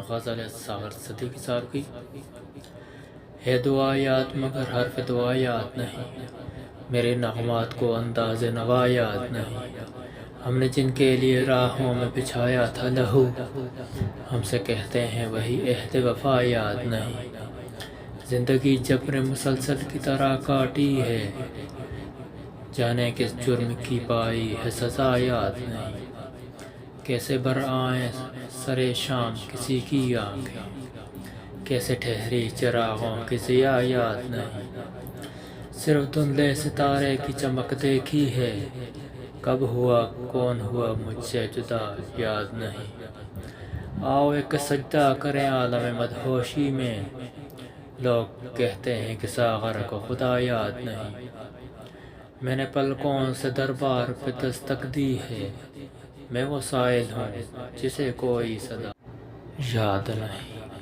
غزل ساغر صدیقی صاحب کی۔ ہے دعا یاد مگر حرف دعا یاد نہیں، میرے نغمات کو انداز نوا یاد نہیں۔ ہم نے جن کے لیے راہوں میں بچھایا تھا لہو، ہم سے کہتے ہیں وہی عہد وفا یاد نہیں۔ زندگی جبر مسلسل کی طرح کاٹی ہے، جانے کس جرم کی پائی ہے سزا یاد نہیں۔ کیسے برآئیں سرے شام کسی کی آنکھیں، کیسے ٹھہری چراغوں کی ضیا یاد نہیں۔ صرف دھندلے ستارے کی چمک دیکھی ہے، کب ہوا کون ہوا مجھ سے جدا یاد نہیں۔ آؤ ایک سجدہ کریں عالم مدہوشی میں، لوگ کہتے ہیں کہ ساغر کو خدا یاد نہیں۔ میں نے پلکوں سے دربار پہ دستک دی ہے، میں وہ سائل ہوں جسے کوئی صدا یاد نہیں۔